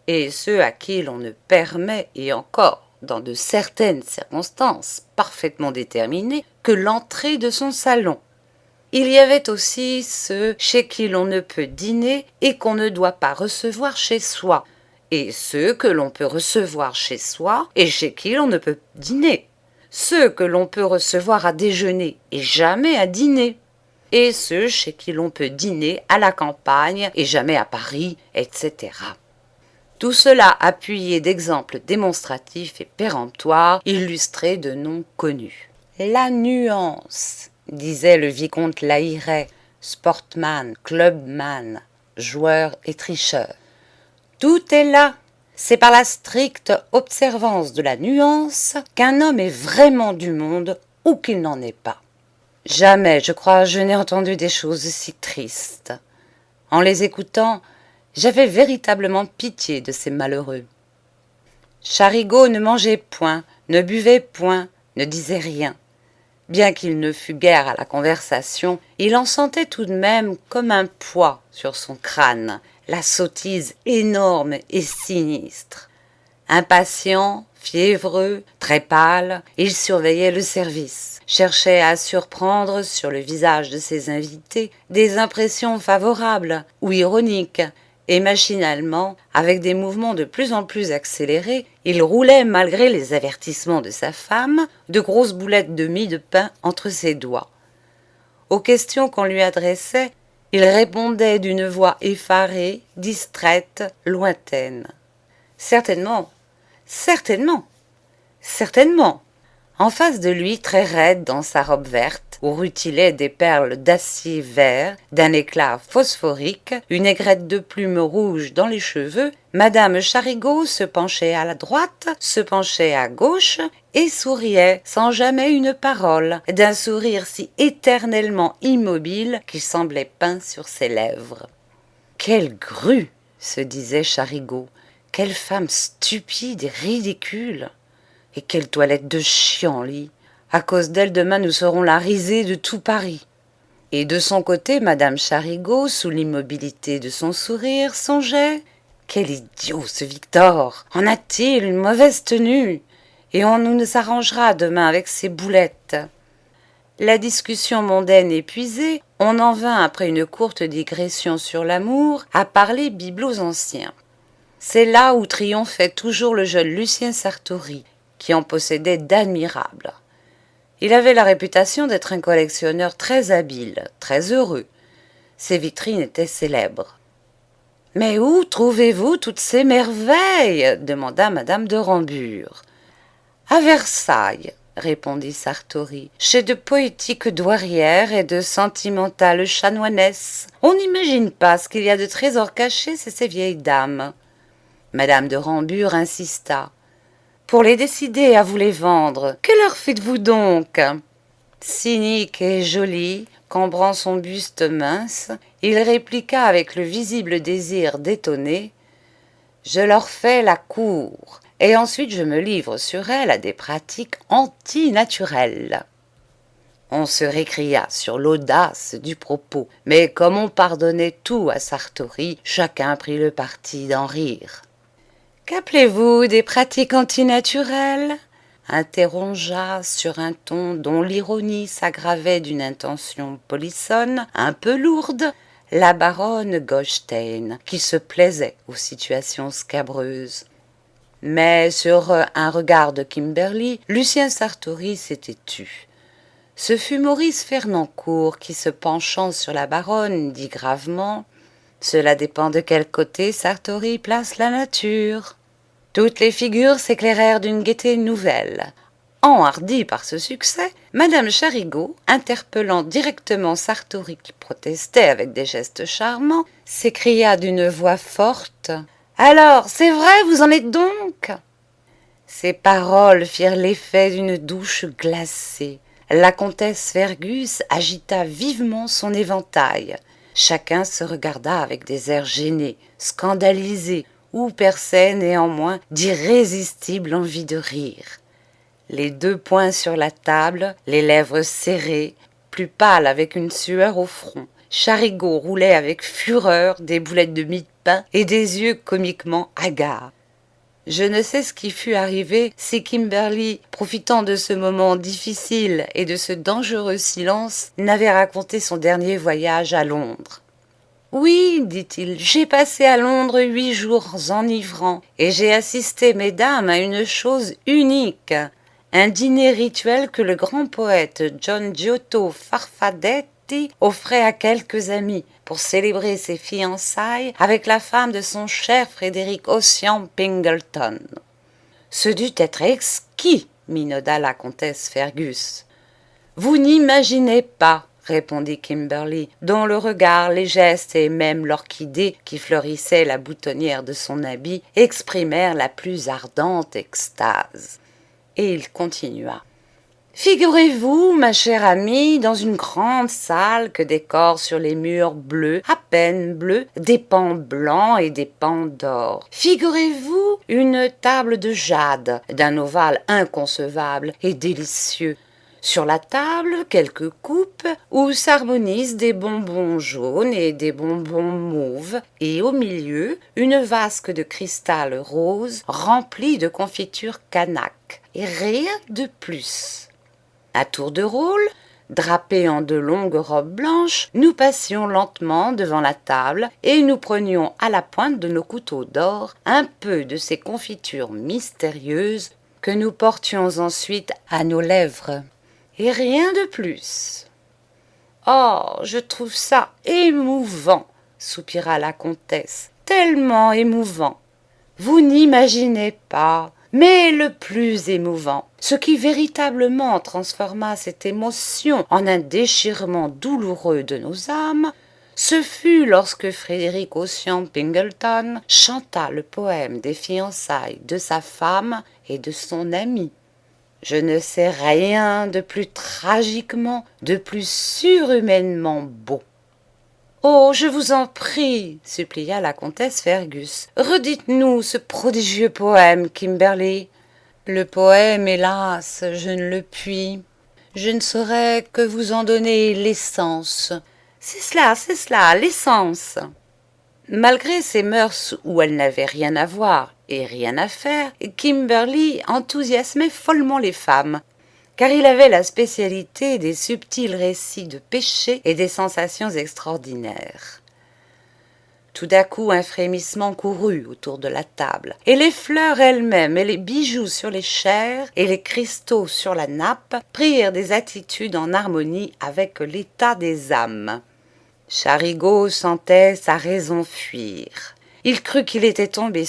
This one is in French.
et ceux à qui l'on ne permet, et encore dans de certaines circonstances parfaitement déterminées, que l'entrée de son salon. Il y avait aussi ceux chez qui l'on ne peut dîner et qu'on ne doit pas recevoir chez soi, et ceux que l'on peut recevoir chez soi et chez qui l'on ne peut dîner, ceux que l'on peut recevoir à déjeuner et jamais à dîner, et ceux chez qui l'on peut dîner à la campagne et jamais à Paris, etc. Tout cela appuyé d'exemples démonstratifs et péremptoires, illustrés de noms connus. La nuance, disait le vicomte Laïret, sportman, clubman, joueur et tricheur. Tout est là. C'est par la stricte observance de la nuance qu'un homme est vraiment du monde ou qu'il n'en est pas. Jamais, je crois, je n'ai entendu des choses si tristes. En les écoutant, j'avais véritablement pitié de ces malheureux. Charigot ne mangeait point, ne buvait point, ne disait rien. Bien qu'il ne fût guère à la conversation, il en sentait tout de même comme un poids sur son crâne, la sottise énorme et sinistre. Impatient, fiévreux, très pâle, il surveillait le service, cherchait à surprendre sur le visage de ses invités des impressions favorables ou ironiques, et machinalement, avec des mouvements de plus en plus accélérés, il roulait, malgré les avertissements de sa femme, de grosses boulettes de mie de pain entre ses doigts. Aux questions qu'on lui adressait, il répondait d'une voix effarée, distraite, lointaine. « Certainement, certainement, certainement !» En face de lui, très raide dans sa robe verte, où rutilaient des perles d'acier vert, d'un éclat phosphorique, une aigrette de plumes rouges dans les cheveux, Madame Charigot se penchait à la droite, se penchait à gauche, et souriait, sans jamais une parole, d'un sourire si éternellement immobile qu'il semblait peint sur ses lèvres. « Quelle grue !» se disait Charigot. « Quelle femme stupide et ridicule !» Et quelle toilette de chienlit! À cause d'elle, demain, nous serons la risée de tout Paris. Et de son côté, Madame Charigot, sous l'immobilité de son sourire, songeait: quel idiot ce Victor! En a-t-il une mauvaise tenue? Et on nous s'arrangera demain avec ses boulettes. La discussion mondaine épuisée, on en vint, après une courte digression sur l'amour, à parler bibelots anciens. C'est là où triomphait toujours le jeune Lucien Sartori, qui en possédait d'admirables. Il avait la réputation d'être un collectionneur très habile, très heureux. Ses vitrines étaient célèbres. « Mais où trouvez-vous toutes ces merveilles ?» demanda madame de Rambure. « À Versailles, » répondit Sartori, « chez de poétiques douairières et de sentimentales chanoinesses. On n'imagine pas ce qu'il y a de trésors cachés chez ces vieilles dames. » Madame de Rambure insista. Pour les décider à vous les vendre, que leur faites-vous donc? Cynique et joli, cambrant son buste mince, il répliqua avec le visible désir d'étonner: « Je leur fais la cour, et ensuite je me livre sur elles à des pratiques antinaturelles. » On se récria sur l'audace du propos, mais comme on pardonnait tout à Sartori, chacun prit le parti d'en rire. Qu'appelez-vous des pratiques antinaturelles? Interrogea sur un ton dont l'ironie s'aggravait d'une intention polissonne, un peu lourde, la baronne Goldstein, qui se plaisait aux situations scabreuses. Mais sur un regard de Kimberly, Lucien Sartori s'était tu. Ce fut Maurice Fernancourt qui, se penchant sur la baronne, dit gravement: « Cela dépend de quel côté Sartori place la nature. » Toutes les figures s'éclairèrent d'une gaieté nouvelle. Enhardie par ce succès, madame Charigot, interpellant directement Sartori qui protestait avec des gestes charmants, s'écria d'une voix forte: « Alors, c'est vrai, vous en êtes donc ?» Ces paroles firent l'effet d'une douche glacée. La comtesse Fergus agita vivement son éventail. Chacun se regarda avec des airs gênés, scandalisés, où perçait néanmoins d'irrésistibles envies de rire. Les deux poings sur la table, les lèvres serrées, plus pâle avec une sueur au front, Charigot roulait avec fureur des boulettes de mie de peints et des yeux comiquement hagards. Je ne sais ce qui fût arrivé si Kimberly, profitant de ce moment difficile et de ce dangereux silence, n'avait raconté son dernier voyage à Londres. « Oui, dit-il, j'ai passé à Londres 8 jours enivrants et j'ai assisté, mesdames, à une chose unique, un dîner rituel que le grand poète John Giotto Farfadetti offrait à quelques amis pour célébrer ses fiançailles avec la femme de son cher Frédéric Ossian Pingleton. Ce dut être exquis, minauda la comtesse Fergus. Vous n'imaginez pas, répondit Kimberly, dont le regard, les gestes et même l'orchidée qui fleurissait la boutonnière de son habit exprimèrent la plus ardente extase. Et il continua. Figurez-vous, ma chère amie, dans une grande salle que décorent sur les murs bleus, à peine bleus, des pans blancs et des pans d'or. Figurez-vous une table de jade, d'un ovale inconcevable et délicieux. Sur la table, quelques coupes où s'harmonisent des bonbons jaunes et des bonbons mauves, et au milieu, une vasque de cristal rose remplie de confiture Canaque, et rien de plus. À tour de rôle, drapés en de longues robes blanches, nous passions lentement devant la table et nous prenions à la pointe de nos couteaux d'or un peu de ces confitures mystérieuses que nous portions ensuite à nos lèvres. Et rien de plus. « Oh, je trouve ça émouvant, soupira la comtesse, tellement émouvant. Vous n'imaginez pas, mais le plus émouvant, ce qui véritablement transforma cette émotion en un déchirement douloureux de nos âmes, ce fut lorsque Frédéric Ossian Pingleton chanta le poème des fiançailles de sa femme et de son ami. Je ne sais rien de plus tragiquement, de plus surhumainement beau. « Oh, je vous en prie, supplia la comtesse Fergus, redites-nous ce prodigieux poème, Kimberly. » Le poème, hélas, je ne le puis. Je ne saurais que vous en donner l'essence. C'est cela, l'essence. Malgré ces mœurs où elle n'avait rien à voir et rien à faire, Kimberly enthousiasmait follement les femmes, car il avait la spécialité des subtils récits de péché et des sensations extraordinaires. Tout d'un coup, un frémissement courut autour de la table, et les fleurs elles-mêmes, et les bijoux sur les chairs, et les cristaux sur la nappe, prirent des attitudes en harmonie avec l'état des âmes. Charigot sentait sa raison fuir. Il crut qu'il était tombé